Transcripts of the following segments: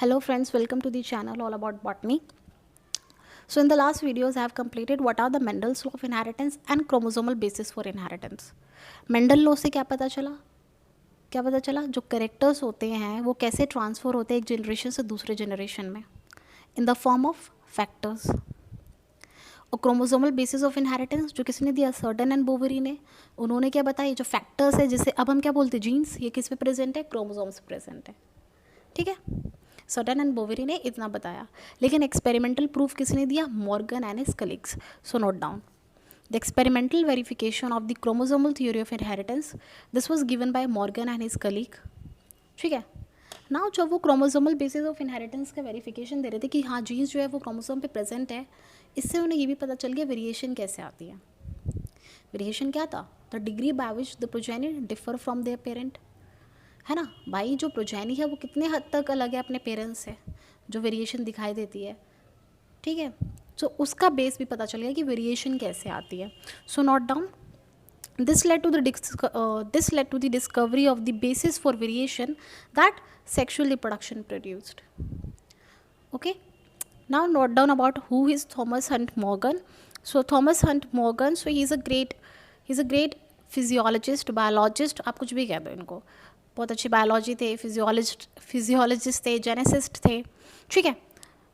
Hello friends, welcome to the channel all about botany. So in the last videos I have completed what are the Mendel's law of inheritance and chromosomal basis for inheritance. Mendel law से क्या पता चला जो characters होते हैं वो कैसे transfer होते हैं एक जनरेशन से दूसरे जनरेशन में in the form of factors. और क्रोमोसोमल बेसिस ऑफ इनहेरिटेंस जो किसने दिया, सर्टन एंड बोवेरी ने. उन्होंने क्या बताया, जो फैक्टर्स है जिसे अब हम क्या बोलते हैं जीन्स, ये किस पे प्रेजेंट है, क्रोमोसोम्स प्रेजेंट है. ठीक है, सर्टन एंड बोवेरी ने इतना बताया. लेकिन एक्सपेरिमेंटल प्रूफ किसने दिया, Morgan and his colleagues. So note down the experimental verification of the chromosomal theory of inheritance. This was given by Morgan and his colleague. ठीक है, नाउ जब वो क्रोमोसोमल बेसिस ऑफ इनहेरिटेंस का verification दे रहे थे कि हाँ जीन्स जो है वो क्रोमोसोम पे प्रेजेंट है, इससे उन्हें ये भी पता चल गया वेरिएशन कैसे आती है. वेरिएशन क्या था, the degree by which the progeny differ from there parent. है ना भाई, जो प्रोजेनी है वो कितने हद तक अलग है अपने पेरेंट्स से, जो वेरिएशन दिखाई देती है. ठीक है, तो उसका बेस भी पता चल गया कि वेरिएशन कैसे आती है. So note down this led to the discovery of the basis for variation that sexual reproduction produced. Okay, now note down about who is Thomas Hunt Morgan. So Thomas Hunt Morgan, so he's a great physiologist, biologist, आप कुछ भी कह दो इनको. बहुत अच्छी biology थे, physiologist थे, जेनेसिस्ट थे. ठीक है,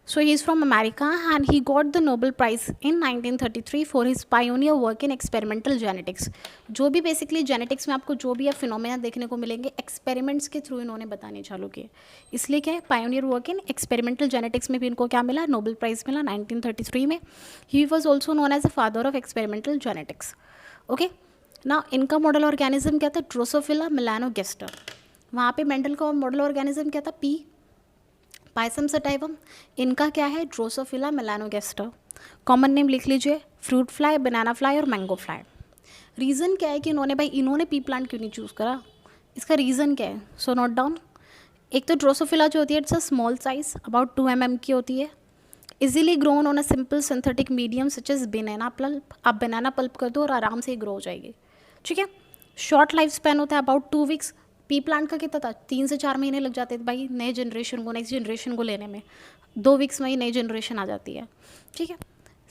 so he is from America and he got the Nobel Prize in 1933 for his pioneer work in experimental genetics. जो भी बेसिकली जेनेटिक्स में आपको जो भी फिनोमेना देखने को मिलेंगे एक्सपेरिमेंट्स के थ्रू इन्होंने बताने चालू किए. इसलिए क्या है, pioneer work in experimental genetics में भी इनको क्या मिला, नोबेल प्राइज़ मिला 1933 में. He was also known as a father of experimental genetics. Okay, ना इनका मॉडल ऑर्गेनिज्म क्या था, ड्रोसोफिला मेलानोगेस्टर. वहाँ पे मेंडल का मॉडल ऑर्गेनिज्म क्या था, पी पाइसम सटाइवम. इनका क्या है, ड्रोसोफिला मेलानोगेस्टर. कॉमन नेम लिख लीजिए, फ्रूट फ्लाई, बनाना फ्लाई और मैंगो फ्लाई. रीज़न क्या है कि इन्होंने पी प्लांट क्यों नहीं चूज़ करा, इसका रीज़न क्या है. सो नोट डाउन, एक तो ड्रोसोफिला जो होती है it's a small size, about 2 mm की होती है. Easily grown on a simple synthetic medium such as banana pulp. आप बनाना पल्प कर दो और आराम से ग्रो हो जाएगी. ठीक है, शॉर्ट लाइफ स्पैन होता है अबाउट 2 weeks. पी प्लांट का कितना था, 3 से 4 महीने लग जाते थे भाई नए जनरेशन को, नेक्स्ट जनरेशन को लेने में. 2 weeks में ही नई जनरेशन आ जाती है. ठीक है,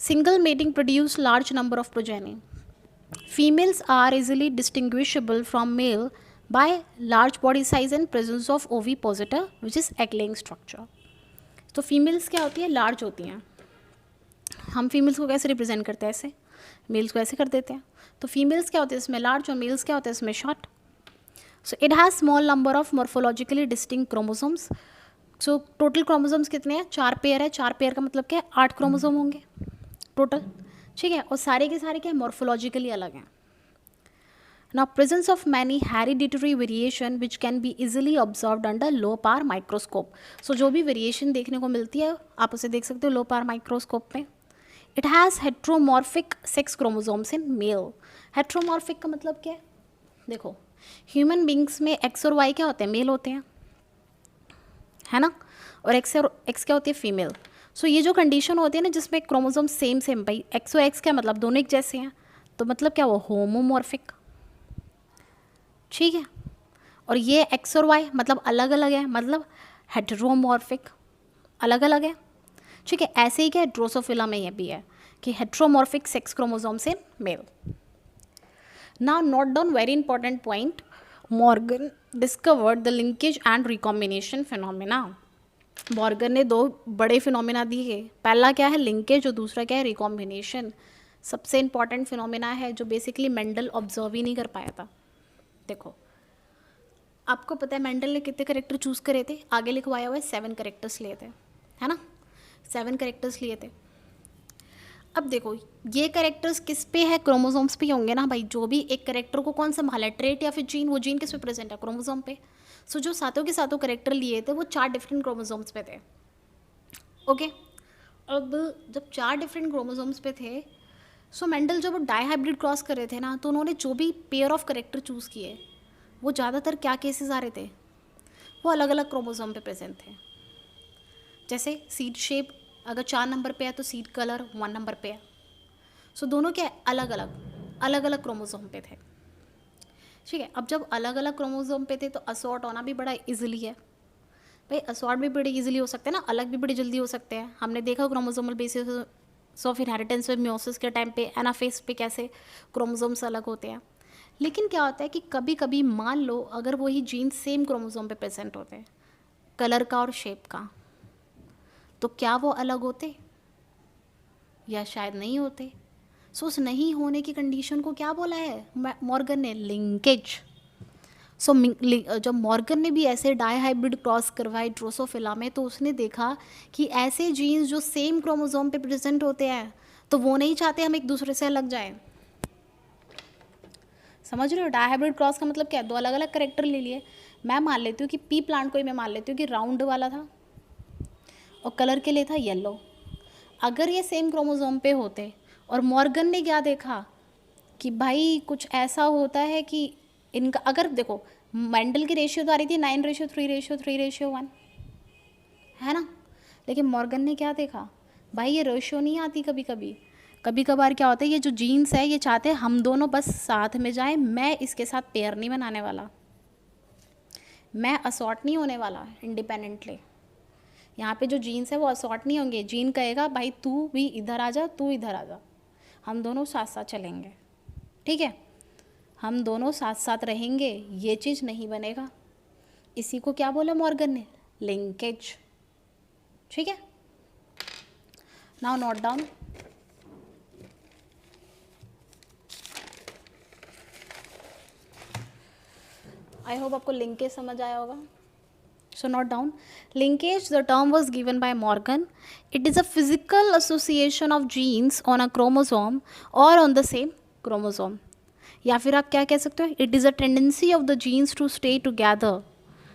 single mating produce large number of progeny. Females are easily distinguishable from male by large body size and presence of ovipositor which is egg laying structure. तो फीमेल्स क्या होती है, लार्ज होती हैं. हम फीमेल्स को कैसे रिप्रेजेंट करते हैं, ऐसे मेल्स को ऐसे कर देते हैं. तो फीमेल्स क्या होती है इसमें लार्ज और मेल्स क्या होते हैं इसमें short. So it has small number of morphologically distinct chromosomes. So total chromosomes कितने हैं, 4 पेयर है. 4 पेयर का मतलब क्या है, 8 क्रोमोसोम होंगे टोटल. ठीक है, और सारे के सारे क्या है, मॉर्फोलॉजिकली अलग हैं. Now presence of many hereditary variation which can be easily observed under low power microscope. So जो भी वेरिएशन देखने को मिलती है आप उसे देख सकते हो लो पावर माइक्रोस्कोप में. It has heteromorphic sex chromosomes in male. Heteromorphic का मतलब क्या है, देखो ह्यूमन बींग्स में एक्स और वाई क्या होते हैं, मेल होते हैं, है ना, और एक्स क्या होती है, फीमेल. सो ये जो कंडीशन होती है ना जिसमें क्रोमोसोम सेम भाई एक्स और एक्स क्या मतलब दोनों एक जैसे हैं, तो मतलब क्या वो होमोमॉर्फिक. ठीक है, और ये एक्स और वाई मतलब अलग अलग है, मतलब हेट्रोमॉर्फिक, अलग अलग है. ठीक है, ऐसे ही क्या ड्रोसोफिला में ये भी है कि heteromorphic sex chromosomes in male. Now note down very important point. Morgan discovered the linkage and recombination phenomena. Morgan ने 2 बड़े फिनोमेना दिए. पहला क्या है, लिंकेज, और दूसरा क्या है, रिकॉम्बिनेशन. सबसे इंपॉर्टेंट फिनोमेना है जो बेसिकली मेंडल ऑब्जर्व ही नहीं कर पाया था. देखो आपको पता है मेंडल ने कितने करेक्टर चूज़ करे थे, आगे लिखवाया हुआ है 7 करेक्टर्स लिए थे, है ना, 7 करेक्टर्स लिए थे. अब देखो ये करेक्टर्स किस पे है, क्रोमोसोम्स पे होंगे ना भाई. जो भी एक करेक्टर को कौन संभाला है, ट्रेट या फिर जीन, वो जीन किस पे प्रेजेंट है, क्रोमोसोम पे. सो जो सातों के सातों करेक्टर लिए थे वो 4 डिफरेंट क्रोमोसोम्स पे थे. ओके, अब जब 4 डिफरेंट क्रोमोसोम्स पे थे, सो मेंडल जब वो डाईहाइब्रिड क्रॉस कर रहे थे ना, तो उन्होंने जो भी पेयर ऑफ करेक्टर चूज़ किए वो ज़्यादातर क्या केसेस आ रहे थे, वो अलग अलग क्रोमोसोम पे प्रेजेंट थे. जैसे सीड शेप अगर 4 नंबर पे है तो सीड कलर 1 नंबर पे है. सो दोनों क्या अलग अलग क्रोमोसोम पे थे. ठीक है, अब जब अलग अलग क्रोमोसोम पे थे तो असॉर्ट होना भी बड़ा इजीली है. भाई असॉर्ट भी बड़े इजीली हो सकते हैं ना, अलग भी बड़ी जल्दी हो सकते हैं। हमने देखा क्रोमोसोमल बेसिस ऑफ इनहेरिटेंस में मियोसिस के टाइम पे एनाफेज पे कैसे क्रोमोसोम्स अलग होते हैं। लेकिन क्या होता है कि कभी कभी मान लो अगर वही जीन सेम क्रोमोसोम पे प्रेजेंट होते हैं, कलर का और शेप का, तो क्या वो अलग होते या शायद नहीं होते। सो उस नहीं होने की कंडीशन को क्या बोला है मॉर्गन ने? लिंकेज। सो जब मॉर्गन ने भी ऐसे डाई हाइब्रिड क्रॉस करवाए ड्रोसोफिला में, तो उसने देखा कि ऐसे जीन्स जो सेम क्रोमोसोम पे प्रेजेंट होते हैं, तो वो नहीं चाहते हम एक दूसरे से अलग जाएं। समझ रहे हो? डाई हाइब्रिड क्रॉस का मतलब क्या है? दो अलग अलग करेक्टर ले लिए। मैं मान लेती हूँ कि पी प्लांट को ही मैं मान लेती हूँ कि राउंड वाला था और कलर के लिए था येलो। अगर ये सेम क्रोमोसोम पे होते और मॉर्गन ने क्या देखा कि भाई कुछ ऐसा होता है कि इनका, अगर देखो मेंडल की रेशियो तो आ रही थी 9:3:3:1, है ना, लेकिन मॉर्गन ने क्या देखा, भाई ये रेशियो नहीं आती। कभी कभी कभी कभार क्या होता है, ये जो जीन्स है ये चाहते हैं हम दोनों बस साथ में जाएं, मैं इसके साथ पेयर नहीं बनाने वाला, मैं असॉर्ट नहीं होने वाला इंडिपेंडेंटली। यहाँ पे जो जीन्स है वो असॉर्ट नहीं होंगे। जीन कहेगा भाई तू भी इधर आ जा, तू इधर आ जा, हम दोनों साथ साथ चलेंगे, ठीक है, हम दोनों साथ साथ रहेंगे, ये चीज़ नहीं बनेगा। इसी को क्या बोला मॉर्गन ने? लिंकेज। ठीक है, now note down. I hope आपको लिंकेज समझ आया होगा। So note down, linkage, the term was given by Morgan. It is a physical association of genes on a chromosome or on the same chromosome. या फिर आप क्या कह सकते हो, it is a tendency of the genes to stay together,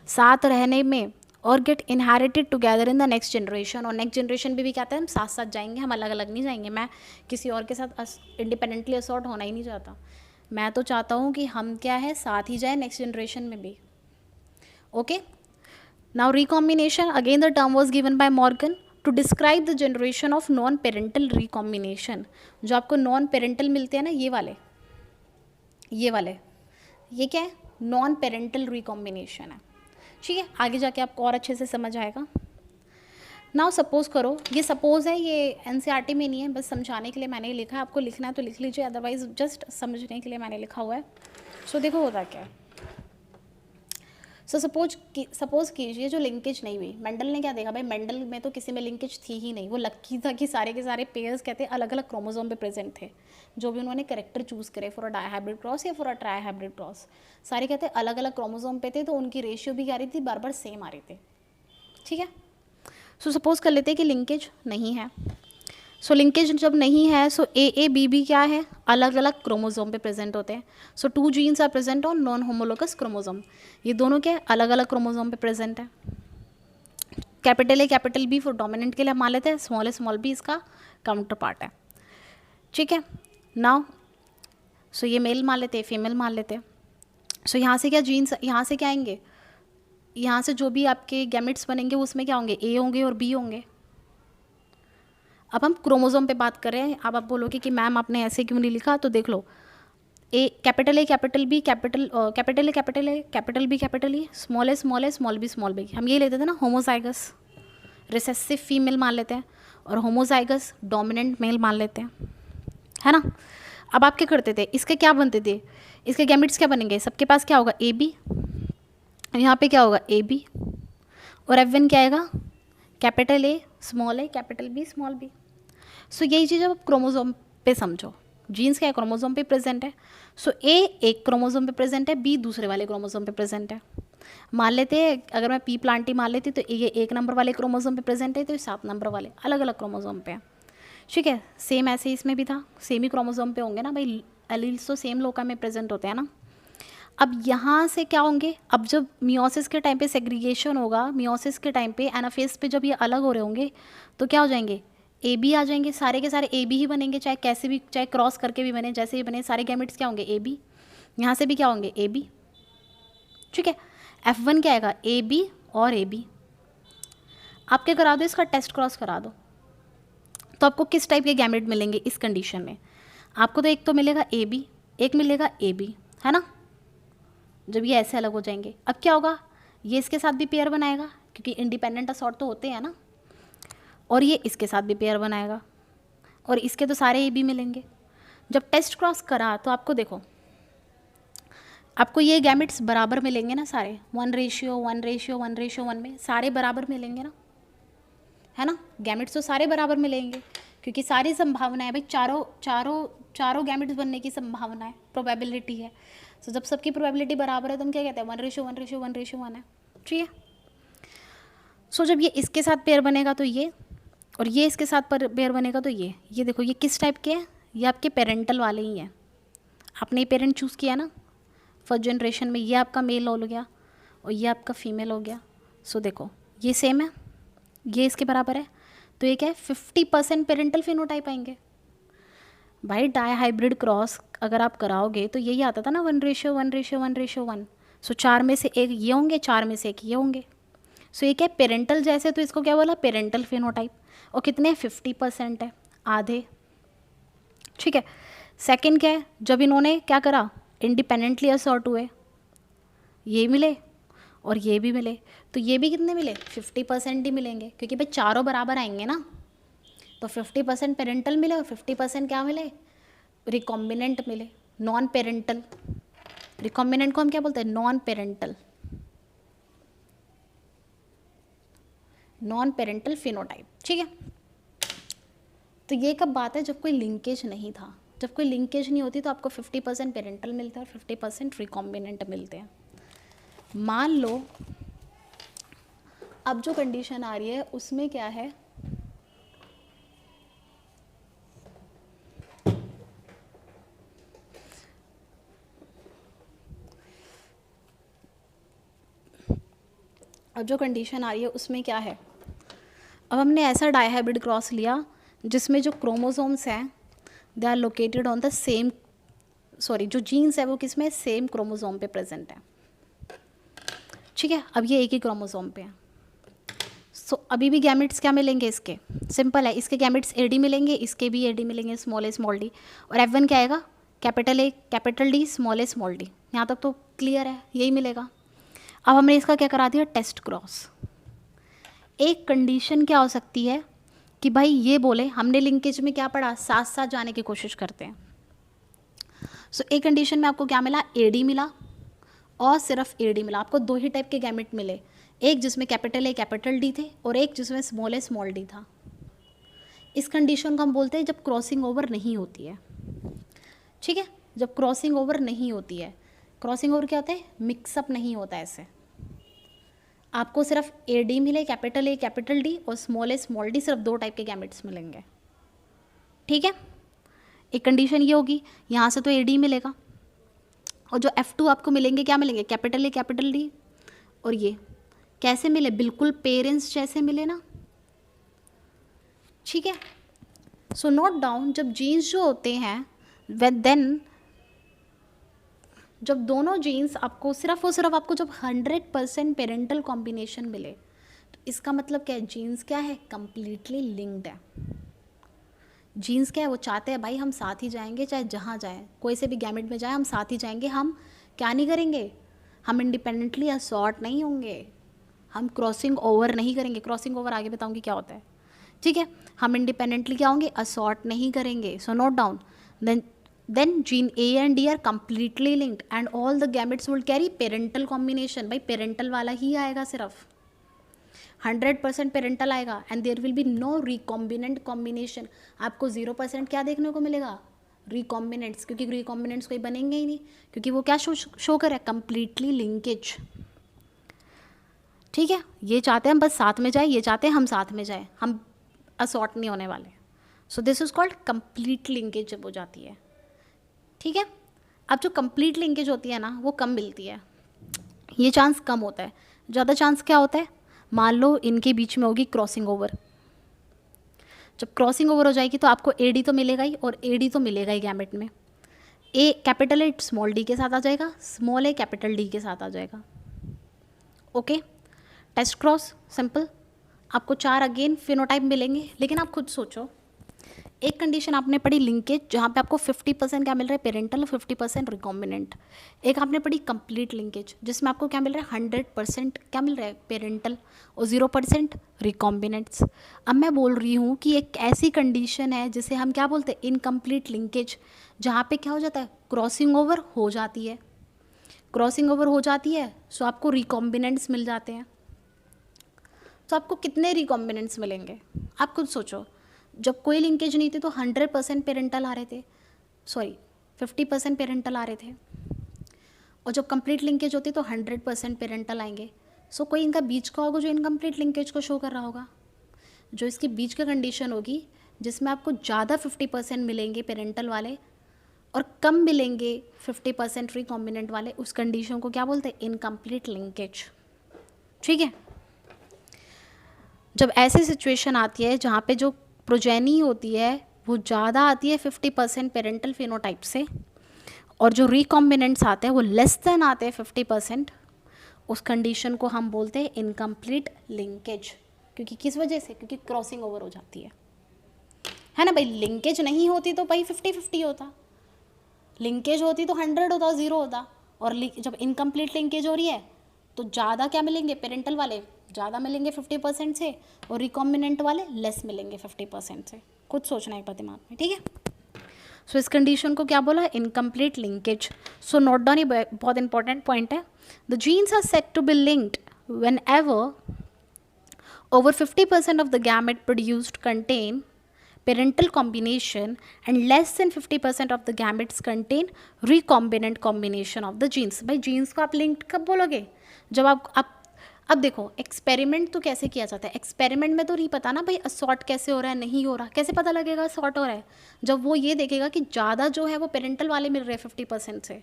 साथ रहने में, और get inherited together in the next generation. और नेक्स्ट जनरेशन भी कहते हैं हम साथ साथ जाएंगे, हम अलग अलग नहीं जाएंगे। मैं किसी और के साथ इंडिपेंडेंटली असॉर्ट होना ही नहीं चाहता, मैं तो चाहता हूँ कि हम क्या है साथ ही जाए नेक्स्ट जनरेशन में भी। Okay, now recombination, again the term was given by Morgan to describe the generation of non parental recombination. जो आपको नॉन पेरेंटल मिलते हैं ना, ये वाले, ये क्या है? नॉन पेरेंटल रिकॉम्बिनेशन है। ठीक है, आगे जाके आपको और अच्छे से समझ आएगा। नाउ सपोज करो, ये सपोज है, ये एनसीईआरटी में नहीं है, बस समझाने के लिए मैंने लिखा है। आपको लिखना है तो लिख लीजिए, अदरवाइज जस्ट समझने के लिए मैंने लिखा हुआ है। सो देखो होता क्या है। सो सपोज कीजिए जो लिंकेज नहीं हुई, मेंडल ने क्या देखा, भाई मेंडल में तो किसी में लिंकेज थी ही नहीं, वो लक्की था कि सारे के सारे पेयर्स कहते हैं अलग अलग क्रोमोसोम पे प्रेजेंट थे। जो भी उन्होंने करेक्टर चूज़ करे for a dihybrid cross या for a trihybrid cross, सारे कहते हैं अलग अलग क्रोमोसोम पे थे, तो उनकी रेशियो भी क्या रही थी, बार बार सेम आ रही थी। ठीक है, सो सपोज कर लेते हैं कि लिंकेज नहीं है। सो लिंकेज जब नहीं है, सो ए बी बी क्या है, अलग अलग क्रोमोसोम पे प्रेजेंट होते हैं। So 2 genes are present on non homologous chromosome, ये दोनों क्या है, अलग अलग क्रोमोसोम पे प्रेजेंट है। Capital A capital B for dominant के लिए मान लेते हैं, स्मॉल बी इसका काउंटर पार्ट है। ठीक है, नाउ सो ये मेल मान लेते हैं, फीमेल मान लेते हैं। सो यहाँ से क्या जीन्स, यहाँ से क्या आएंगे, यहाँ से जो भी आपके गैमेट्स बनेंगे उसमें क्या होंगे, ए होंगे और बी होंगे। अब हम क्रोमोसोम पे बात कर रहे हैं। अब आप बोलोगे कि मैम आपने ऐसे क्यों नहीं लिखा, तो देख लो, A capital B capital E, small B small B, हम ये लेते थे ना, होमोजाइगस रिसेसिव फीमेल मान लेते हैं और होमोजाइगस डोमिनेंट मेल मान लेते हैं, है ना। अब आप क्या करते थे, इसके क्या बनते थे, इसके गैमेट्स क्या बनेंगे, सबके पास क्या होगा, ए बी, यहाँ पे क्या होगा, ए बी, और F1 क्या आएगा, capital A small A capital B small B. So यही चीज़ अब क्रोमोसोम पे समझो, जीन्स क्या है, क्रोमोसोम पे प्रेजेंट है। सो ए एक क्रोमोसोम पे प्रेजेंट है, बी दूसरे वाले क्रोमोसोम पे प्रेजेंट है। मान लेते हैं अगर मैं पी प्लांटी मान लेती तो ये 1 नंबर वाले क्रोमोसोम पे प्रेजेंट है, तो ये 7 नंबर वाले अलग अलग क्रोमोसोम पे है। ठीक है, सेम ऐसे इसमें भी था, सेम ही क्रोमोसोम पे होंगे ना भाई, एलील्स तो सेम लोका में प्रेजेंट होते हैं ना। अब यहाँ से क्या होंगे, अब जब मियोसिस के टाइम पे सेग्रीगेशन होगा, मियोसिस के टाइम पे एनाफेज पे जब ये अलग हो रहे होंगे, तो क्या हो जाएंगे, ए बी आ जाएंगे, सारे के सारे ए बी ही बनेंगे, चाहे कैसे भी, चाहे क्रॉस करके भी बने, जैसे भी बने, सारे गैमेट्स क्या होंगे, ए बी। यहाँ से भी क्या होंगे, ए बी। ठीक है, F1 क्या आएगा, ए बी और ए बी। आप क्या करा दो, इसका टेस्ट क्रॉस करा दो, तो आपको किस टाइप के गैमेट मिलेंगे इस कंडीशन में। आपको तो एक तो मिलेगा ए बी, एक मिलेगा ए बी, है ना, जब ये ऐसे अलग हो जाएंगे। अब क्या होगा, ये इसके साथ भी पेयर बनाएगा क्योंकि इंडिपेंडेंट असॉर्ट तो होते हैं ना। और ये इसके साथ भी पेयर बनाएगा और इसके तो सारे ए बी मिलेंगे। जब टेस्ट क्रॉस करा तो आपको देखो, आपको ये गैमेट्स बराबर मिलेंगे ना सारे, 1:1:1:1 में सारे बराबर मिलेंगे ना, है ना। गैमेट्स तो सारे बराबर मिलेंगे क्योंकि सारी संभावना है भाई, चारों गैमेट्स बनने की संभावना है, प्रोबेबिलिटी है। तो जब सबकी प्रोबेबिलिटी बराबर है तो हम क्या कहते हैं, 1:1:1:1 है, ठीक है। सो जब ये इसके साथ पेयर बनेगा तो ये, और ये इसके साथ पेयर बनेगा तो ये देखो ये किस टाइप के हैं, ये आपके पेरेंटल वाले ही हैं। आपने पेरेंट चूज़ किया ना फर्स्ट जनरेशन में, ये आपका मेल हो गया और ये आपका फीमेल हो गया। सो देखो ये सेम है, ये इसके बराबर है, तो ये क्या है, 50% पेरेंटल फिनोटाइप आएंगे। भाई डाई हाइब्रिड क्रॉस अगर आप कराओगे तो यही आता था ना, 1:1:1:1। सो 4 में से एक ये होंगे, 4 में से एक ये होंगे। सो ये क्या है, पेरेंटल जैसे, तो इसको क्या बोला, पेरेंटल फिनोटाइप। और कितने 50% है, आधे, ठीक है। सेकंड क्या है, जब इन्होंने क्या करा, इंडिपेंडेंटली असॉर्ट हुए, ये मिले और ये भी मिले, तो ये भी कितने मिले, 50% ही मिलेंगे, क्योंकि भाई चारों बराबर आएंगे ना। तो 50% पेरेंटल मिले और 50% क्या मिले, रिकॉम्बिनेंट मिले, नॉन पेरेंटल। रिकॉम्बिनेंट को हम क्या बोलते हैं, नॉन पेरेंटल फिनोटाइप, ठीक है। तो ये कब बात है, जब कोई लिंकेज नहीं था। जब कोई लिंकेज नहीं होती तो आपको 50% पेरेंटल मिलता है और 50% रिकॉम्बिनेंट मिलते हैं। मान लो अब जो कंडीशन आ रही है उसमें क्या है, अब जो कंडीशन आ रही है उसमें क्या है, अब हमने ऐसा डाइहाइब्रिड क्रॉस लिया जिसमें जो क्रोमोसोम्स हैं they are located on the same, जो जीन्स है वो किस में, सेम क्रोमोसोम पे प्रेजेंट है, ठीक है। अब ये एक ही क्रोमोसोम पे है। सो अभी भी गैमेट्स क्या मिलेंगे इसके, सिंपल है, इसके गैमेट्स एडी मिलेंगे, इसके भी एडी मिलेंगे, स्मॉल ए स्मॉल डी, और F1 क्या आएगा, capital A capital D small A small D. यहाँ तक तो क्लियर है, यही मिलेगा। अब हमने इसका क्या करा दिया, टेस्ट क्रॉस। एक कंडीशन क्या हो सकती है कि भाई ये बोले, हमने लिंकेज में क्या पढ़ा, साथ साथ जाने की कोशिश करते हैं। सो एक कंडीशन में आपको क्या मिला, एडी मिला और सिर्फ एडी मिला। आपको दो ही टाइप के गैमेट मिले, एक जिसमें कैपिटल ए कैपिटल डी थे और एक जिसमें स्मॉल ए स्मॉल डी था। इस कंडीशन को हम बोलते हैं जब क्रॉसिंग ओवर नहीं होती है, ठीक है। जब क्रॉसिंग ओवर नहीं होती है, क्रॉसिंग ओवर क्या होता है, मिक्सअप नहीं होता है। ऐसे आपको सिर्फ ए डी मिले, कैपिटल ए कैपिटल डी और स्मॉल ए स्मॉल डी, सिर्फ दो टाइप के गैमेट्स मिलेंगे, ठीक है। एक कंडीशन ये होगी, यहाँ से तो ए डी मिलेगा और जो F2 आपको मिलेंगे क्या मिलेंगे, कैपिटल ए कैपिटल डी। और ये कैसे मिले, बिल्कुल पेरेंट्स जैसे मिले ना, ठीक है। सो नोट डाउन, जब जीन्स जो होते हैं देन जब दोनों जीन्स आपको सिर्फ और सिर्फ आपको जब 100% पेरेंटल कॉम्बिनेशन मिले, तो इसका मतलब क्या है, जीन्स क्या है, कंप्लीटली लिंक्ड है। जीन्स क्या है, वो चाहते हैं भाई हम साथ ही जाएंगे, चाहे जहाँ जाएं, कोई से भी गैमेट में जाए हम साथ ही जाएंगे। हम क्या नहीं करेंगे, हम इंडिपेंडेंटली असॉर्ट नहीं होंगे, हम क्रॉसिंग ओवर नहीं करेंगे। क्रॉसिंग ओवर आगे बताऊंगी क्या होता है, ठीक है। हम इंडिपेंडेंटली क्या होंगे, असॉर्ट नहीं करेंगे। So note down, then gene A and D are completely linked and all the gametes will carry parental combination। भाई पेरेंटल वाला ही आएगा, सिर्फ 100% पेरेंटल आएगा and there will be no recombinant combination। आपको 0% क्या देखने को मिलेगा, रिकॉम्बिनेंट्स, क्योंकि रिकॉम्बिनेंट्स कोई बनेंगे ही नहीं, क्योंकि वो क्या शो कर रहा है, कंप्लीटली लिंकेज, ठीक है। ये चाहते हैं हम बस साथ में जाए, ये चाहते हैं हम साथ में जाए, हम असॉर्ट नहीं होने वाले। So this is called complete linkage जब हो जाती है, ठीक है। अब जो कंप्लीट लिंकेज होती है ना वो कम मिलती है, ये चांस कम होता है। ज़्यादा चांस क्या होता है, मान लो इनके बीच में होगी क्रॉसिंग ओवर। जब क्रॉसिंग ओवर हो जाएगी तो आपको ए डी तो मिलेगा ही, और ए डी तो मिलेगा ही गैमेट में। ए कैपिटल ए स्मॉल डी के साथ आ जाएगा, स्मॉल ए कैपिटल डी के साथ आ जाएगा, ओके। टेस्ट क्रॉस सिंपल, आपको 4 अगेन फिनोटाइप मिलेंगे। लेकिन आप खुद सोचो, एक कंडीशन आपने पढ़ी लिंकेज, जहाँ पे आपको 50% क्या मिल रहा है पेरेंटल और 50% रिकॉम्बिनेंट। एक आपने पढ़ी कंप्लीट लिंकेज, जिसमें आपको क्या मिल रहा है 100% क्या मिल रहा है पेरेंटल और 0% रिकॉम्बिनेंट्स। अब मैं बोल रही हूँ कि एक ऐसी कंडीशन है जिसे हम क्या बोलते हैं इनकम्प्लीट लिंकेज, जहाँ पे क्या हो जाता है क्रॉसिंग ओवर हो जाती है। क्रॉसिंग ओवर हो जाती है सो आपको रिकॉम्बिनेंट्स मिल जाते हैं। तो आपको कितने रिकॉम्बिनेंट्स मिलेंगे आप खुद सोचो। जब कोई लिंकेज नहीं थी तो 100% पेरेंटल आ रहे थे, सॉरी 50% पेरेंटल आ रहे थे, और जब कंप्लीट लिंकेज होती तो 100% पेरेंटल आएंगे। सो कोई इनका बीच का होगा जो इनकम्प्लीट लिंकेज को शो कर रहा होगा। जो इसकी बीच का कंडीशन होगी जिसमें आपको ज़्यादा 50% मिलेंगे पेरेंटल वाले और कम मिलेंगे 50% रिकॉम्बिनेंट वाले, उस कंडीशन को क्या बोलते हैं इनकम्प्लीट लिंकेज। ठीक है। जब ऐसी सिचुएशन आती है जहाँ पे जो प्रोजेनी होती है वो ज़्यादा आती है 50% पेरेंटल फिनोटाइप से, और जो रिकॉम्बिनेंट्स आते हैं वो लेस देन आते हैं 50%, उस कंडीशन को हम बोलते हैं इनकम्प्लीट लिंकेज। क्योंकि किस वजह से, क्योंकि क्रॉसिंग ओवर हो जाती है ना भाई। लिंकेज नहीं होती तो भाई 50-50 होता, लिंकेज होती तो 100 होता, 0 होता, और जब इनकम्प्लीट लिंकेज हो रही है तो ज़्यादा क्या मिलेंगे पेरेंटल वाले ज़्यादा मिलेंगे 50% से, और रिकॉम्बिनेंट वाले लेस मिलेंगे 50% से। कुछ सोचना है एक बार दिमाग में, ठीक है। सो इस कंडीशन को क्या बोला incomplete linkage. So note down, ये बहुत इंपॉर्टेंट पॉइंट है। The genes are set to be linked whenever over 50% of the gamete produced contain parental combination and less than 50% of the gametes contain recombinant combination of the genes। भाई jeans को आप linked कब बोलोगे, जब आप अब देखो experiment तो कैसे किया जाता है, एक्सपेरिमेंट में तो नहीं पता ना भाई असॉर्ट कैसे हो रहा है नहीं हो रहा, कैसे पता लगेगा असॉर्ट हो रहा है, जब वो ये देखेगा कि ज़्यादा जो है वो पेरेंटल वाले मिल रहे हैं 50% से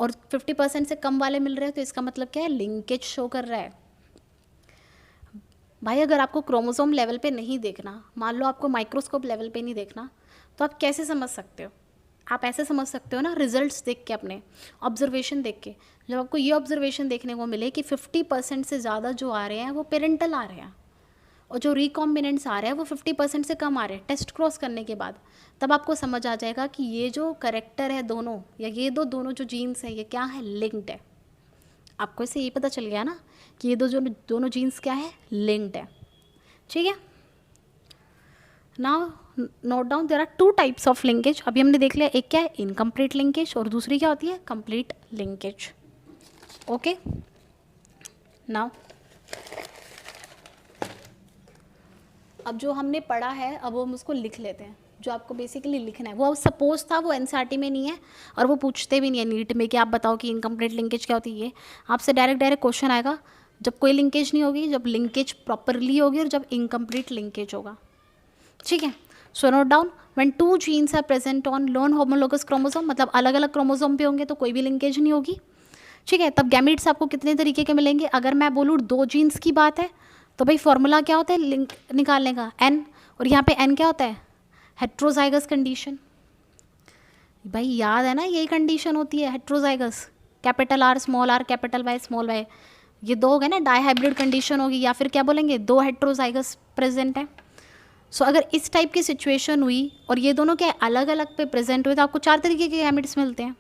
और 50% से कम वाले मिल रहे हैं, तो इसका मतलब क्या है लिंकेज शो कर रहा है। भाई अगर आपको क्रोमोसोम लेवल पे नहीं देखना, मान लो आपको माइक्रोस्कोप लेवल पे नहीं देखना, तो आप कैसे समझ सकते हो, आप ऐसे समझ सकते हो ना रिजल्ट्स देख के, अपने ऑब्जर्वेशन देख के। जब आपको ये ऑब्जर्वेशन देखने को मिले कि 50% से ज़्यादा जो आ रहे हैं वो पेरेंटल आ रहे हैं और जो रिकॉम्बिनेंट्स आ रहे हैं वो 50% से कम आ रहे हैं टेस्ट क्रॉस करने के बाद, तब आपको समझ आ जाएगा कि ये जो करेक्टर है दोनों, या ये दोनों जो जीन्स हैं ये क्या है लिंक्ड है। आपको इससे ये पता चल गया ना कि ये दोनों जीन्स क्या है लिंक्ड है। ठीक है। Now note down, there are 2 types of linkage. अभी हमने देख लिया एक क्या है इनकम्प्लीट लिंकेज और दूसरी क्या होती है कंप्लीट लिंकेज। ओके। नाउ अब जो हमने पढ़ा है अब वो हम उसको लिख लेते हैं। जो आपको बेसिकली लिखना है वो सपोज था, वो एनसीईआरटी में नहीं है और वो पूछते भी नहीं है नीट में कि आप बताओ कि इनकम्प्लीट लिंकेज क्या होती है। आपसे डायरेक्ट क्वेश्चन आएगा जब कोई लिंकेज नहीं होगी, जब लिंकेज प्रॉपरली होगी और जब इनकम्प्लीट लिंकेज होगा। ठीक है। So note down, when 2 genes are present on non homologous chromosome, मतलब अलग अलग क्रोमोसोम पे होंगे तो कोई भी लिंकेज नहीं होगी। ठीक है। तब गैमीट्स आपको कितने तरीके के मिलेंगे, अगर मैं बोलूँ 2 जीन्स की बात है तो भाई फॉर्मूला क्या होता है लिंक निकालने का एन, और यहाँ पे एन क्या होता है हेट्रोजाइगस कंडीशन। भाई याद है ना यही कंडीशन होती है heterozygous, capital R small R capital Y small Y, ये 2 हो गए ना डाईहाइब्रिड कंडीशन होगी, या फिर क्या बोलेंगे 2 हेट्रोजाइगस प्रेजेंट है। सो अगर इस टाइप की सिचुएशन हुई और ये दोनों क्या अलग अलग पे प्रेजेंट हुए तो आपको 4 तरीके के गैमेट्स मिलते हैं।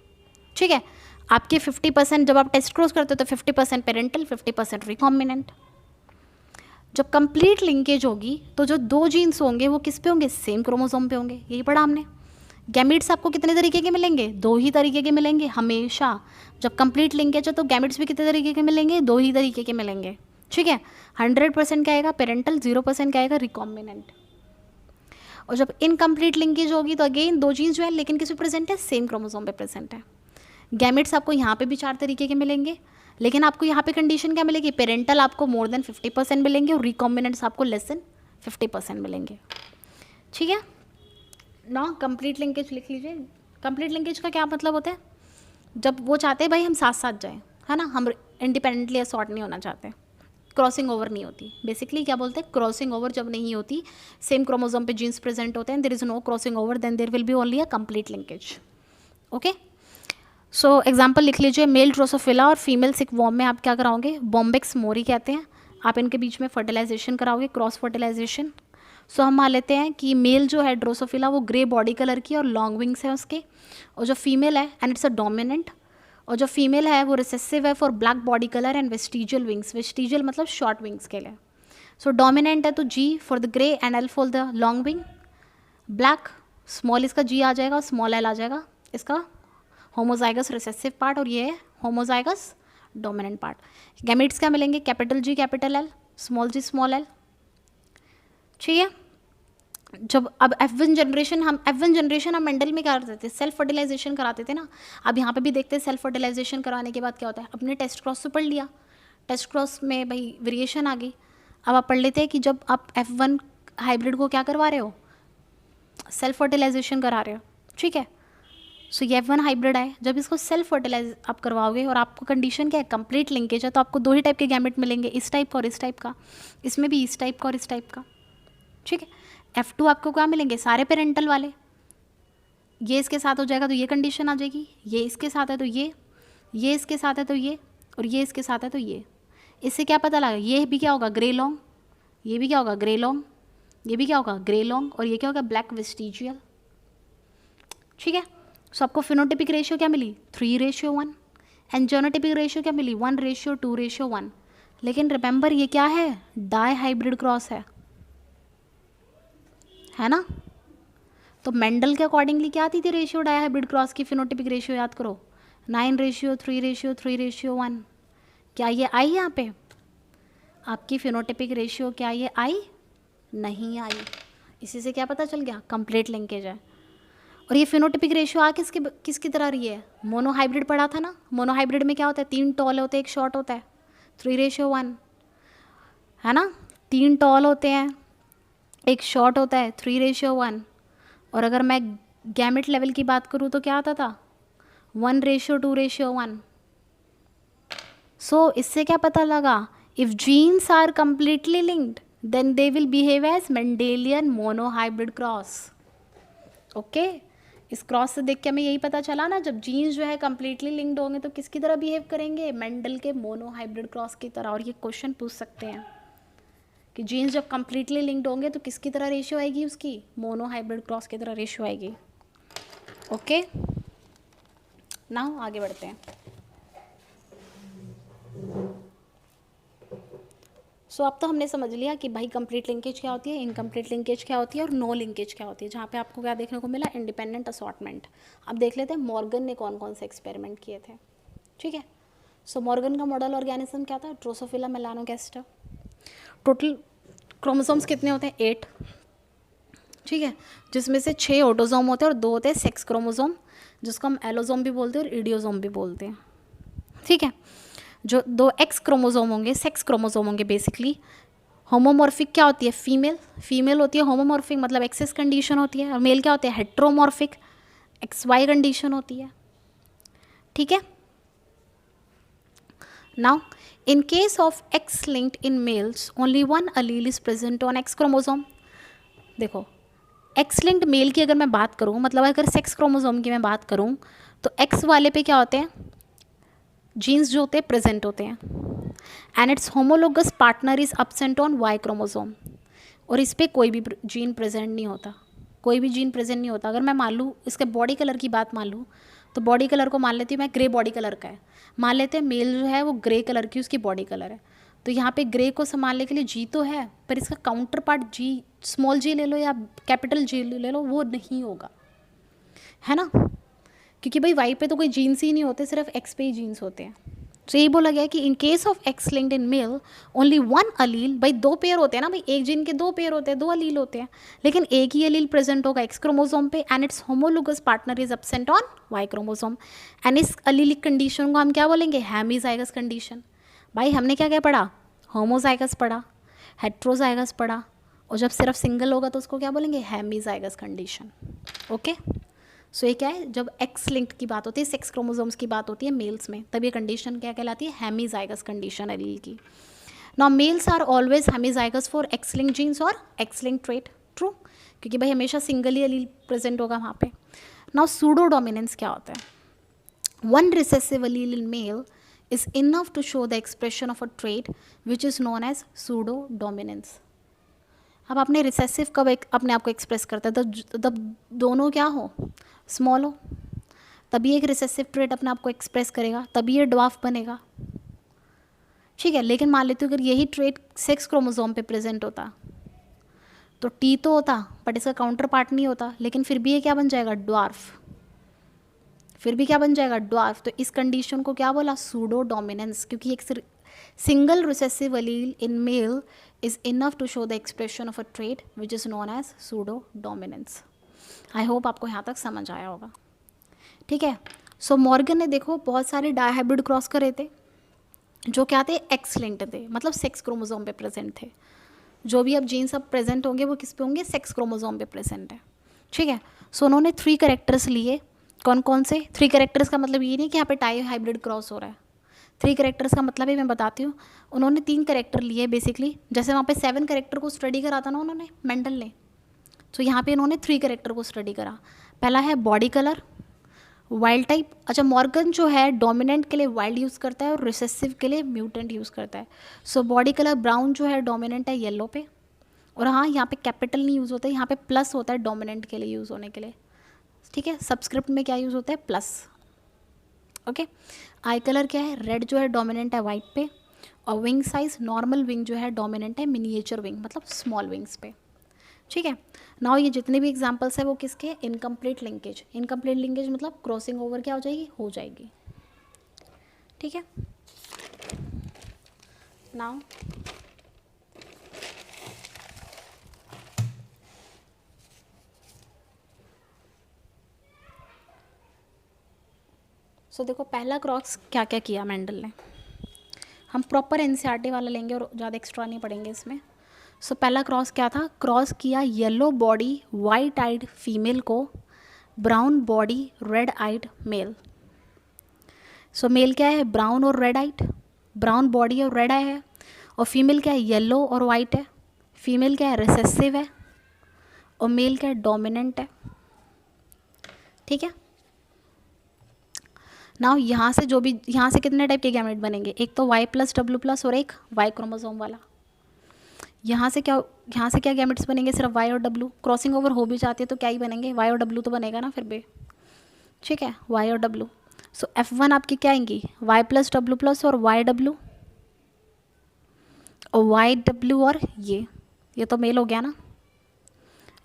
ठीक है। आपके 50% जब आप टेस्ट क्रॉस करते हो तो 50% पेरेंटल 50% रिकॉम्बिनेंट। जब कंप्लीट लिंकेज होगी तो जो 2 जीन्स होंगे वो किस पे होंगे सेम क्रोमोसोम पे होंगे, यही पढ़ा हमने। गैमेट्स आपको कितने तरीके के मिलेंगे 2 ही तरीके के मिलेंगे हमेशा। जब कंप्लीट लिंकेज है तो गैमेट्स भी कितने तरीके के मिलेंगे 2 ही तरीके के मिलेंगे। ठीक है। 100% क्या आएगा पेरेंटल, 0% क्या आएगा रिकॉम्बिनेंट। और जब इनकम्प्लीट लिंकेज होगी तो अगेन 2 जीन्स जो है लेकिन किस पे प्रेजेंट है सेम क्रोमोसोम पे प्रेजेंट है। गैमेट्स आपको यहाँ पे भी 4 तरीके के मिलेंगे, लेकिन आपको यहाँ पे कंडीशन क्या मिलेगी पेरेंटल आपको मोर देन 50% मिलेंगे और रिकॉम्बिनेंट्स आपको लेस देन 50% मिलेंगे। ठीक है ना। कंप्लीट लिंकेज लिख लीजिए। कंप्लीट लिंकेज का क्या मतलब होता है, जब वो चाहते हैं भाई हम साथ साथ जाएं, है ना, हम इंडिपेंडेंटली असॉर्ट नहीं होना चाहते, क्रॉसिंग ओवर नहीं होती। बेसिकली क्या बोलते हैं क्रॉसिंग ओवर जब नहीं होती, सेम क्रोमोसोम पे जीन्स प्रेजेंट होते हैं, there is no crossing over, then there will be only a complete linkage. Okay. So example लिख लीजिए, मेल ड्रोसोफिला और फीमेल सिकवॉर्म में आप क्या कराओगे बॉम्बेक्स मोरी कहते हैं, आप इनके बीच में फर्टिलाइजेशन कराओगे क्रॉस फर्टिलाइजेशन। सो हम मान लेते हैं कि मेल जो है ड्रोसोफिला वो ग्रे बॉडी कलर की और लॉन्ग विंग्स है उसके, और जो फीमेल है एंड इट्स अ डोमिनेंट, और जो फीमेल है वो रिसेसिव है for black body colour and vestigial wings, vestigial मतलब शॉर्ट विंग्स के लिए। सो डोमिनेंट है तो G for the grey and L for the long wing, black small इसका जी आ जाएगा, स्मॉल एल आ जाएगा इसका होमोजाइगस रिसेसिव पार्ट, और ये है होमोजाइगस डोमिनेंट पार्ट। गैमेट्स क्या मिलेंगे, capital G capital L, small G small L. ठीक है, जब अब F1 जनरेशन हम मेंडल में क्या करते थे, सेल्फ फर्टिलाइजेशन कराते थे ना। अब यहाँ पे भी देखते हैं सेल्फ फर्टिलाइजेशन कराने के बाद क्या होता है। अपने टेस्ट क्रॉस से पढ़ लिया, टेस्ट क्रॉस में भाई वेरिएशन आ गई। अब आप पढ़ लेते हैं कि जब आप F1 हाइब्रिड को क्या करवा रहे हो, सेल्फ फर्टिलाइजेशन करा रहे हो। ठीक है, सो ये F1 हाइब्रिड है, जब इसको सेल्फ फर्टिलाइज आप करवाओगे और आपको कंडीशन क्या है, कंप्लीट लिंकेज है, तो आपको दो ही टाइप के गैमेट मिलेंगे, इस टाइप का और इस टाइप का। इसमें भी इस टाइप का और इस टाइप का। ठीक है, F2 आपको क्या मिलेंगे, सारे पेरेंटल वाले। ये इसके साथ हो जाएगा तो ये कंडीशन आ जाएगी, ये इसके साथ है तो ये इसके साथ है तो ये, और ये इसके साथ है तो ये। इससे क्या पता लगा, ये भी क्या होगा ग्रे लॉन्ग, ये भी क्या होगा ग्रे लॉन्ग, ये भी क्या होगा ग्रे लॉन्ग, और ये क्या होगा ब्लैक वेस्टिजियल। ठीक है, सो आपको फिनोटिपिक रेशियो क्या मिली 3:1, एंड जीनोटिपिक रेशियो क्या मिली 1:2:1। लेकिन रिमेंबर ये क्या है, डाई हाइब्रिड क्रॉस है ना। तो मेंडल के अकॉर्डिंगली क्या आती थी रेशियो डाई हाइब्रिड क्रॉस की, फिनोटिपिक रेशियो याद करो 9:3:3:1। क्या ये आई यहाँ पे आपकी फिनोटिपिक रेशियो, क्या ये आई, नहीं आई। इसी से क्या पता चल गया, कंप्लीट लिंकेज है। और ये फिनोटिपिक रेशियो आ किसकी तरह रही है, मोनो हाइब्रिड पढ़ा था ना। मोनो हाइब्रिड में क्या होता है, 3 टॉल होते हैं, एक शॉर्ट होता है, 3:1 है ना। 3 टॉल होते हैं, एक शॉर्ट होता है, 3:1। और अगर मैं गैमेट लेवल की बात करूँ तो क्या आता था 1:2:1। सो इससे क्या पता लगा, if genes are completely linked then they will behave as Mendelian monohybrid cross. Okay, इस क्रॉस से देख के हमें यही पता चला ना, जब जीन्स जो है कंप्लीटली लिंक्ड होंगे तो किसकी तरह बिहेव करेंगे, मेंडल के मोनोहाइब्रिड क्रॉस की तरह। और ये क्वेश्चन पूछ सकते हैं कि जीन्स जब कंप्लीटली लिंक्ड होंगे तो किसकी तरह रेशियो आएगी उसकी, मोनोहाइब्रिड क्रॉस की तरह रेशियो आएगी। ओके, नाउ आगे बढ़ते हैं। सो अब तो हमने समझ लिया कि भाई कंप्लीट लिंकेज क्या होती है, इनकम्प्लीट लिंकेज क्या होती है, और नो लिंकेज क्या होती है, जहाँ पे आपको क्या देखने को मिला, इंडिपेंडेंट असॉर्टमेंट। अब देख लेते हैं मॉर्गन ने कौन कौन से एक्सपेरिमेंट किए थे। ठीक है, सो मॉर्गन का मॉडल ऑर्गेनिज्म क्या था, ड्रोसोफिला मेलानोगास्टर। टोटल क्रोमोसोम्स कितने होते हैं 8। ठीक है, जिसमें से 6 ऑटोजोम होते हैं और 2 होते हैं सेक्स क्रोमोसोम, जिसको हम एलोजोम भी बोलते हैं और इडियोजोम भी बोलते हैं। ठीक है, जो 2 एक्स क्रोमोसोम होंगे, सेक्स क्रोमोसोम होंगे बेसिकली। होमोमॉर्फिक क्या होती है, फीमेल होती है होमोमॉर्फिक मतलब एक्सेस कंडीशन होती है, और मेल क्या होते हैं हेट्रोमॉर्फिक XY कंडीशन होती है। ठीक है, now in case of X linked in males only one allele is present on X chromosome। देखो X linked मेल की अगर मैं बात करूँ, मतलब अगर सेक्स क्रोमोसोम की मैं बात करूँ, तो X वाले पे क्या होते हैं, जीन्स जो होते हैं प्रेजेंट होते हैं, and its homologous partner is absent on Y chromosome. और इस पर कोई भी जीन प्रेजेंट नहीं होता, कोई भी जीन प्रेजेंट नहीं होता। अगर मैं मान लूँ इसके बॉडी कलर की बात मान लूँ, तो बॉडी कलर को मान लेती हूँ मैं ग्रे बॉडी कलर का है, मान लेते हैं मेल जो है वो ग्रे कलर की उसकी बॉडी कलर है। तो यहाँ पे ग्रे को संभालने के लिए जी तो है, पर इसका काउंटर पार्ट जी, स्मॉल जी ले लो या कैपिटल जी ले लो, वो नहीं होगा, है ना, क्योंकि भाई वाई पे तो कोई जीन्स ही नहीं होते, सिर्फ एक्स पे ही जीन्स होते हैं। तो यही बोला गया है कि in case of X linked in male only one allele, भाई 2 पेयर होते हैं ना, भाई एक जीन के 2 पेयर होते हैं, 2 अलील होते हैं, लेकिन एक ही अलील प्रेजेंट होगा एक्स क्रोमोसोम पे, and its homologous partner is absent on Y chromosome. And इस अलीलिक कंडीशन को हम क्या बोलेंगे, हेमीजाइगस कंडीशन। भाई हमने क्या क्या पढ़ा, होमोजाइगस पढ़ा, हेट्रोजाइगस पढ़ा, और जब सिर्फ सिंगल होगा तो उसको क्या बोलेंगे, हेमीजाइगस कंडीशन। ओके, सो ये क्या है, जब एक्स लिंक्ड की बात होती है, सेक्स क्रोमोसोम्स की बात होती है मेल्स में, तब ये कंडीशन क्या कहलाती है, हेमीजाइगस कंडीशन एलील की। Now males are always hemizygous for X linked genes और एक्स लिंक्ड ट्रेट, ट्रू, क्योंकि भाई हमेशा सिंगल ही एलील प्रेजेंट होगा वहाँ पे। नाउ सूडो डोमिनेंस क्या होता है, one recessive allele in male is enough to show the expression of a trait which is known as pseudo dominance। अब आपने रिसेसिव कब अपने आप को एक्सप्रेस करता है, तब दोनों क्या हो, स्मॉल हो, तभी एक रिसेसिव ट्रेट अपने आप को एक्सप्रेस करेगा, तभी ये ड्वार्फ बनेगा। ठीक है, लेकिन मान लेते हो अगर यही ट्रेट सेक्स क्रोमोसोम पे प्रेजेंट होता तो टी तो होता बट इसका काउंटर पार्ट नहीं होता, लेकिन फिर भी ये क्या बन जाएगा, ड्वार्फ। फिर भी क्या बन जाएगा, ड्वार्फ। तो इस कंडीशन को क्या बोला, सूडो डोमिनेंस, क्योंकि एक single recessive allele in male is enough to show the expression of a trait which is known as pseudo dominance. I hope आपको यहाँ तक समझ आया होगा। ठीक है, सो मॉर्गन ने देखो बहुत सारे डायहाइब्रिड क्रॉस करे थे जो क्या थे, एक्स लिंक्ड थे, मतलब सेक्स क्रोमोसोम पे प्रेजेंट थे। जो भी अब जीन्स अब प्रेजेंट होंगे वो किस पे होंगे, सेक्स क्रोमोसोम पे प्रेजेंट है। ठीक है, सो उन्होंने 3 कैरेक्टर्स लिए। कौन कौन से 3 कैरेक्टर्स का मतलब ये नहीं कि यहाँ पे टाई हाइब्रिड क्रॉस हो रहा है। 3 कैरेक्टर्स का मतलब ही मैं बताती हूँ। उन्होंने 3 कैरेक्टर लिए बेसिकली, जैसे वहाँ पे 7 कैरेक्टर को स्टडी करा था ना उन्होंने, मेंडल ने, तो यहाँ पे इन्होंने 3 कैरेक्टर को स्टडी करा। पहला है बॉडी कलर, वाइल्ड टाइप। अच्छा, मॉर्गन जो है डोमिनेंट के लिए वाइल्ड यूज़ करता है और रिसेसिव के लिए म्यूटेंट यूज़ करता है। सो बॉडी कलर ब्राउन जो है डोमिनेंट है येलो पे, और हाँ यहाँ पे कैपिटल नहीं यूज़ होता है, यहाँ पे प्लस होता है डोमिनेंट के लिए यूज़ होने के लिए। ठीक है, सबस्क्रिप्ट में क्या यूज़ होता है, प्लस। ओके, आई कलर क्या है, रेड जो है डोमिनेंट है वाइट पे, और विंग साइज नॉर्मल विंग जो है डोमिनेंट है मिनिएचर विंग, मतलब स्मॉल विंग्स पे। ठीक है, नाउ ये जितने भी एग्जांपल्स है वो किसके, इनकम्प्लीट लिंकेज। इनकम्प्लीट लिंकेज मतलब क्रॉसिंग ओवर क्या हो जाएगी। ठीक है, नाउ सो देखो पहला क्रॉस क्या क्या किया मेंडल ने। हम प्रॉपर एनसीईआरटी वाला लेंगे और ज़्यादा एक्स्ट्रा नहीं पढ़ेंगे इसमें। सो पहला क्रॉस क्या था, क्रॉस किया yellow body white eyed female को brown body red eyed male. So male क्या है, ब्राउन और रेड आइड, ब्राउन बॉडी और रेड आई है, और फीमेल क्या है, येलो और वाइट है। फीमेल क्या है, रिसेसिव है, और मेल क्या है, डोमिनेंट है। ठीक है, नाउ यहाँ से जो भी, यहाँ से कितने टाइप के गैमेट बनेंगे, एक तो Y+W+ और एक Y क्रोमोसोम वाला। यहाँ से क्या गैमेट्स बनेंगे, सिर्फ Y और W। क्रॉसिंग ओवर हो भी जाती है तो क्या ही बनेंगे, Y और W तो बनेगा ना फिर भी। ठीक है, Y और W। सो F1 आपकी क्या आएंगी, Y+W+ और YW, और YW और ये तो मेल हो गया ना,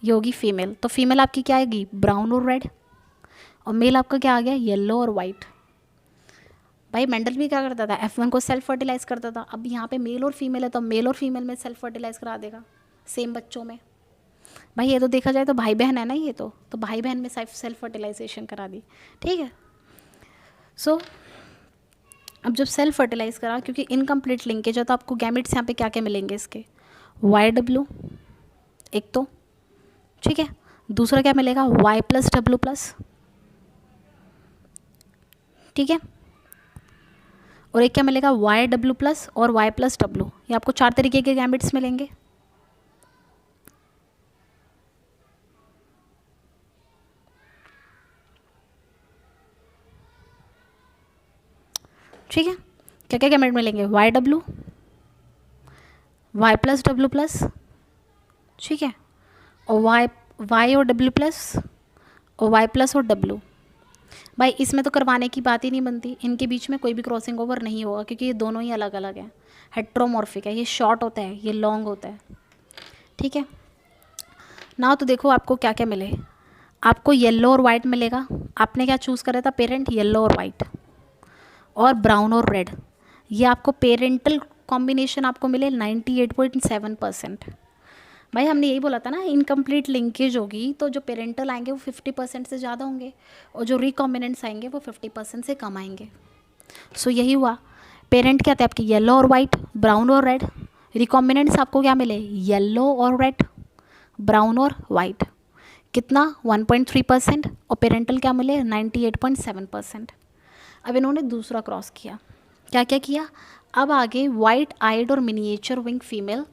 ये होगी फीमेल। तो फीमेल आपकी क्या आएगी, ब्राउन और रेड, और मेल आपका क्या आ गया, येलो और वाइट। भाई मेंडल भी क्या करता था, F1 को सेल्फ फर्टिलाइज करता था। अब यहाँ पे मेल और फीमेल है तो मेल और फीमेल में सेल्फ फर्टिलाइज करा देगा सेम बच्चों में। भाई ये तो देखा जाए तो भाई बहन है ना, ये तो भाई बहन में सेल्फ फर्टिलाइजेशन करा दी। ठीक है, सो अब जब सेल्फ फर्टिलाइज करा, क्योंकि इनकम्प्लीट लिंकेज है तो आपको गैमेट्स यहाँ पे क्या क्या मिलेंगे इसके, YW एक तो, ठीक है, दूसरा क्या मिलेगा, Y+W+, ठीक है, और एक क्या मिलेगा, YW+ और Y+W। ये आपको 4 तरीके के गैमेट्स मिलेंगे। ठीक है, क्या क्या गैमेट मिलेंगे, YW, Y+W+, ठीक है, और Y और W+, और Y+ और W। भाई इसमें तो करवाने की बात ही नहीं बनती, इनके बीच में कोई भी क्रॉसिंग ओवर नहीं होगा क्योंकि ये दोनों ही अलग अलग हैं, हेट्रोमॉर्फिक है। ये शॉर्ट होता है, ये लॉन्ग होता है। ठीक है, ना तो देखो आपको क्या क्या मिले, आपको येलो और वाइट मिलेगा। आपने क्या चूज़ करा था, पेरेंट येलो और वाइट, और ब्राउन और रेड। ये आपको पेरेंटल कॉम्बिनेशन आपको मिले 98.7%। भाई हमने यही बोला था ना, इनकम्प्लीट लिंकेज होगी तो जो पेरेंटल आएंगे वो 50% से ज़्यादा होंगे, और जो रिकॉम्बिनेंट्स आएंगे वो 50% से कम आएंगे। सो यही हुआ, पेरेंट क्या थे आपके, येलो और वाइट, ब्राउन और रेड। रिकॉम्बिनेंट्स आपको क्या मिले, येलो और रेड, ब्राउन और वाइट। कितना, 1.3%, और पेरेंटल क्या मिले, 98.7%। अब इन्होंने दूसरा क्रॉस किया, क्या क्या किया, अब आगे वाइट आइड और miniature wing female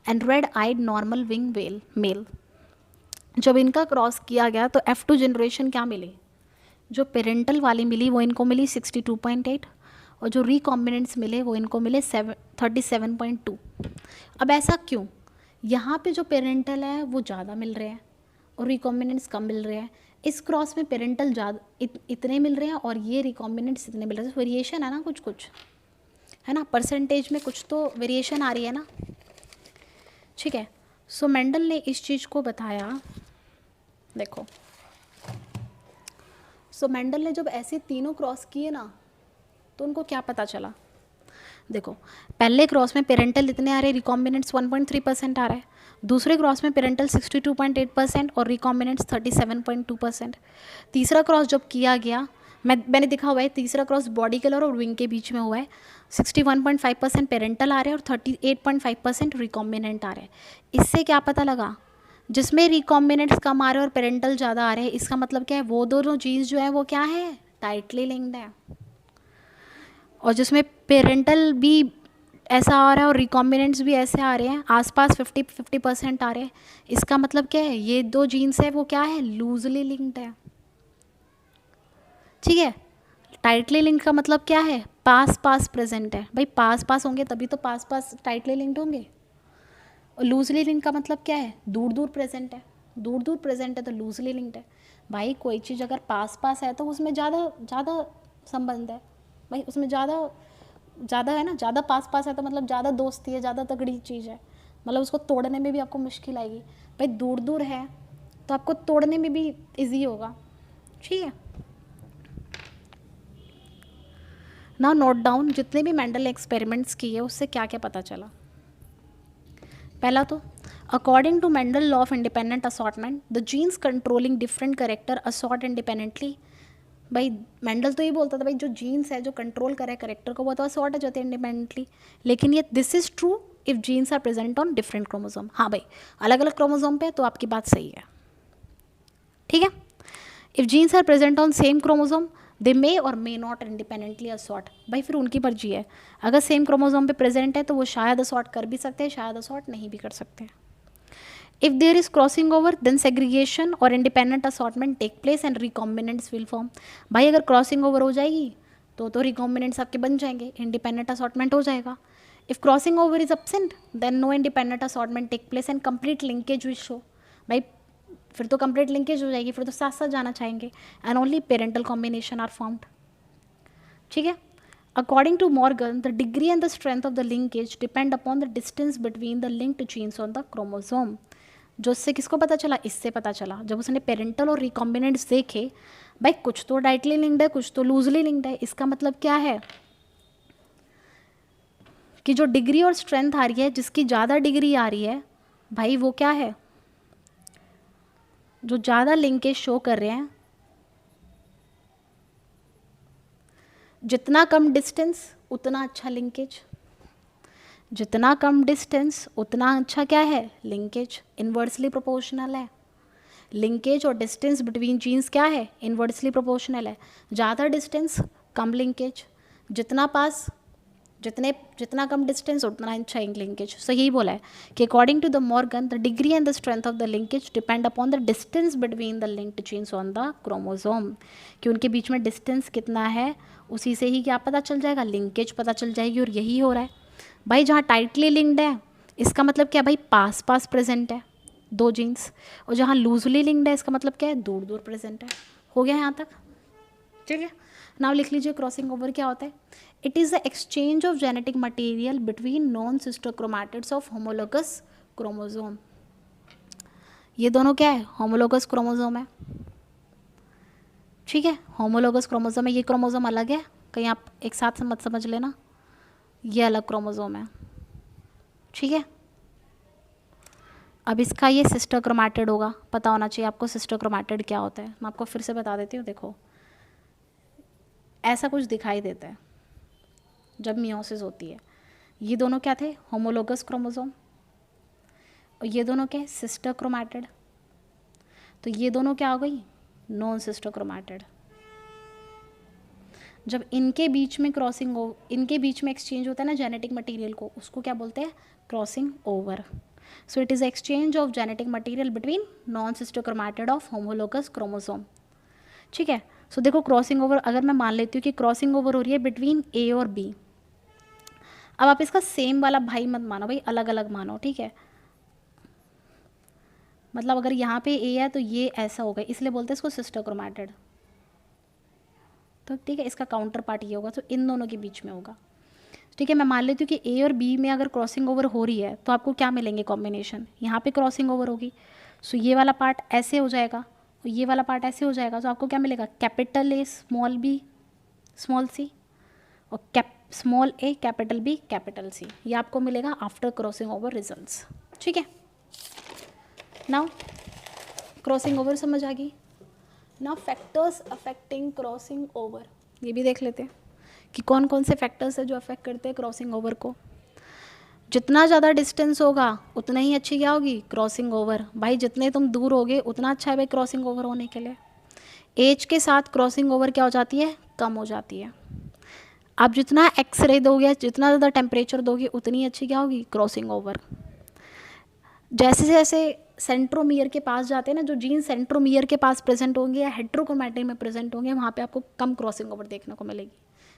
and red eyed normal wing male. जब इनका क्रॉस किया गया तो F2 जनरेशन क्या मिली, जो पेरेंटल वाली मिली वो इनको मिली 62.8, और जो रिकॉम्बिनेंट्स मिले वो इनको मिले 37.2। अब ऐसा क्यों, यहाँ पे जो पेरेंटल है वो ज़्यादा मिल रहे हैं और रिकॉम्बिनेंट्स कम मिल रहे हैं। इस क्रॉस में पेरेंटल ज़्यादा इतने मिल रहे हैं और ये रिकॉम्बिनेंट्स इतने मिल रहे हैं। वेरिएशन है ना, कुछ कुछ है ना, परसेंटेज में कुछ तो वेरिएशन आ रही है ना, ठीक है। सो मेंडल ने इस चीज़ को बताया, देखो। सो मेंडल ने जब ऐसे तीनों क्रॉस किए ना तो उनको क्या पता चला, देखो पहले क्रॉस में पेरेंटल इतने आ रहे, रिकॉम्बिनेंट्स 1.3% आ रहा है। दूसरे क्रॉस में पेरेंटल 62.8% और रिकॉम्बिनेंट्स 37.2%। तीसरा क्रॉस जब किया गया, मैंने दिखा हुआ है, तीसरा क्रॉस बॉडी कलर और विंग के बीच में हुआ है। 61.5% पेरेंटल आ रहे हैं और 38.5% रिकॉम्बिनेंट आ रहे हैं। इससे क्या पता लगा, जिसमें रिकॉम्बिनेंट्स कम आ रहे हैं और पेरेंटल ज़्यादा आ रहे हैं, इसका मतलब क्या है, वो दोनों जीन्स जो है वो क्या है, टाइटली लिंक्ड है। और जिसमें पेरेंटल भी ऐसा आ रहा है और रिकॉम्बिनेंट्स भी ऐसे आ रहे हैं, आसपास 50% आ रहे हैं, इसका मतलब क्या है, ये दो जीन्स है वो क्या है, लूजली लिंक्ड है, ठीक है। टाइटली लिंक्ड का मतलब क्या है, पास पास प्रेजेंट है। भाई पास पास होंगे तभी तो पास पास टाइटली लिंक्ड होंगे। और लूजली लिंक्ड का मतलब क्या है, दूर दूर प्रेजेंट है। दूर दूर प्रेजेंट है तो लूजली लिंक्ड है। भाई कोई चीज़ अगर पास पास है तो उसमें ज़्यादा ज़्यादा संबंध है, भाई उसमें ज़्यादा ज़्यादा है ना, ज़्यादा पास पास है तो मतलब ज़्यादा दोस्ती है, ज़्यादा तगड़ी चीज़ है, मतलब उसको तोड़ने में भी आपको मुश्किल आएगी। भाई दूर दूर है तो आपको तोड़ने में भी इजी होगा, ठीक है। ना नोट डाउन जितने भी मेंडल एक्सपेरिमेंट्स किए उससे क्या क्या पता चला। पहला तो according to Mendel law of independent assortment the genes controlling different character assort independently. भाई मेंडल तो ये बोलता था भाई जो जीन्स है जो कंट्रोल करे करेक्टर को वो तो असॉर्ट है जाते हैं इंडिपेंडेंटली, लेकिन ये this is true if genes are present on different chromosome. हाँ भाई अलग अलग क्रोमोसोम पे तो आपकी बात सही है, ठीक है। If genes are present on same chromosome they may or may not independently assort. भाई फिर उनकी मर्जी है, अगर सेम क्रोमोसोम पे प्रेजेंट है तो वो शायद असॉर्ट कर भी सकते हैं, शायद असॉर्ट नहीं भी कर सकते। If there is crossing over then segregation और independent assortment take place and recombinants will form. भाई अगर क्रॉसिंग ओवर हो जाएगी तो रिकॉम्बिनेंट्स आपके बन जाएंगे, इंडिपेंडेंट असॉर्टमेंट हो जाएगा। If crossing over is absent then no independent assortment take place and complete linkage will show. भाई फिर तो कंप्लीट लिंकेज हो जाएगी, फिर तो साथ साथ जाना चाहेंगे and only parental combination are found, ठीक है। According to Morgan the degree and the strength of the linkage depend upon the distance between the linked genes on the chromosome. जो इससे किसको पता चला, इससे पता चला जब उसने पेरेंटल और रिकॉम्बिनेंट्स देखे, भाई कुछ तो टाइटली लिंक्ड है कुछ तो लूजली लिंक्ड है। इसका मतलब क्या है कि जो डिग्री और स्ट्रेंथ आ रही है, जिसकी ज़्यादा डिग्री आ रही है भाई वो क्या है, जो ज़्यादा लिंकेज शो कर रहे हैं, जितना कम डिस्टेंस उतना अच्छा लिंकेज, जितना कम डिस्टेंस उतना अच्छा क्या है, लिंकेज। इन्वर्सली प्रोपोर्शनल है लिंकेज और डिस्टेंस बिटवीन जीन्स क्या है, इन्वर्सली प्रोपोर्शनल है। ज़्यादा डिस्टेंस कम लिंकेज, जितना पास जितना कम डिस्टेंस उतना अच्छा लिंकेज। सो यही बोला है कि according to the Morgan the degree and the strength of the linkage depend upon the distance between the linked genes on the chromosome, कि उनके बीच में डिस्टेंस कितना है उसी से ही क्या पता चल जाएगा, लिंकेज पता चल जाएगी। और यही हो रहा है भाई, जहाँ टाइटली लिंक्ड है इसका मतलब क्या भाई, पास पास प्रेजेंट है दो जीन्स, और जहाँ लूजली लिंक्ड है इसका मतलब क्या है, दूर दूर प्रेजेंट है। हो गया यहाँ तक, ठीक है। नाउ लिख लीजिए क्रॉसिंग ओवर क्या होता है। It is the exchange of genetic material between non sister chromatids of homologous chromosome. ये दोनों क्या है, होमोलोगस क्रोमोसोम है, ठीक है। होमोलोगस क्रोमोसोम है, ये क्रोमोसोम अलग है, कहीं आप एक साथ मत समझ लेना, ये अलग क्रोमोसोम है, ठीक है। अब इसका ये सिस्टर क्रोमैटिड होगा, पता होना चाहिए आपको सिस्टर क्रोमैटिड क्या होता है। मैं आपको फिर से बता देती हूँ, देखो ऐसा कुछ दिखाई देता है जब मियोसिस होती है। ये दोनों क्या थे, होमोलोगस क्रोमोसोम, और ये दोनों क्या है, सिस्टर क्रोमैटिड। तो ये दोनों क्या हो गई, नॉन सिस्टर क्रोमैटिड। जब इनके बीच में इनके बीच में एक्सचेंज होता है ना जेनेटिक मटेरियल को, उसको क्या बोलते हैं, crossing over. So it is exchange of genetic material between non sister chromatid of homologous chromosome, ठीक है। सो देखो क्रॉसिंग ओवर अगर मैं मान लेती हूँ कि क्रॉसिंग ओवर हो रही है बिटवीन ए और बी, अब आप इसका सेम वाला भाई मत मानो भाई, अलग अलग मानो, ठीक है। मतलब अगर यहाँ पे ए है तो ये ऐसा होगा, इसलिए बोलते हैं इसको सिस्टर क्रोमैटिड। तो ठीक है, इसका काउंटर पार्ट ये होगा, तो इन दोनों के बीच में होगा। ठीक है, मैं मान लेती हूँ कि ए और बी में अगर क्रॉसिंग ओवर हो रही है तो आपको क्या मिलेंगे कॉम्बिनेशन, यहाँ पे क्रॉसिंग ओवर होगी, सो ये वाला पार्ट ऐसे हो जाएगा और ये वाला पार्ट ऐसे हो जाएगा, तो आपको क्या मिलेगा, capital A small B small C और small A capital B capital C, ये आपको मिलेगा आफ्टर क्रॉसिंग ओवर रिजल्ट्स। ठीक है, नाउ क्रॉसिंग ओवर समझ आ गई। Now factors affecting crossing over, ये भी देख लेते हैं कि कौन कौन से फैक्टर्स है जो अफेक्ट करते हैं क्रॉसिंग ओवर को। जितना ज़्यादा डिस्टेंस होगा उतना ही अच्छी क्या होगी, क्रॉसिंग ओवर। भाई जितने तुम दूर होगे उतना अच्छा है भाई क्रॉसिंग ओवर होने के लिए। एज के साथ क्रॉसिंग ओवर क्या हो जाती है, कम हो जाती है। आप जितना एक्सरे दोगे, जितना ज़्यादा टेम्परेचर दोगे, उतनी अच्छी क्या होगी, क्रॉसिंग ओवर। जैसे जैसे सेंट्रोमियर के पास जाते हैं ना, जो जीन सेंट्रोमियर के पास प्रेजेंट होंगे या हेट्रोक्रोमैटिन में प्रेजेंट होंगे, वहाँ पे आपको कम क्रॉसिंग ओवर देखने को मिलेगी।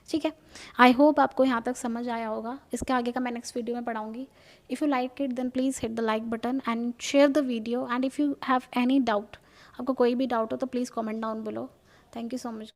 ठीक है, आई होप आपको यहाँ तक समझ आया होगा। इसके आगे का मैं नेक्स्ट वीडियो में पढ़ाऊँगी। If you like it then please hit the like button and share the video, and if you have any doubt, आपको कोई भी डाउट हो तो please comment down below. Thank you so much.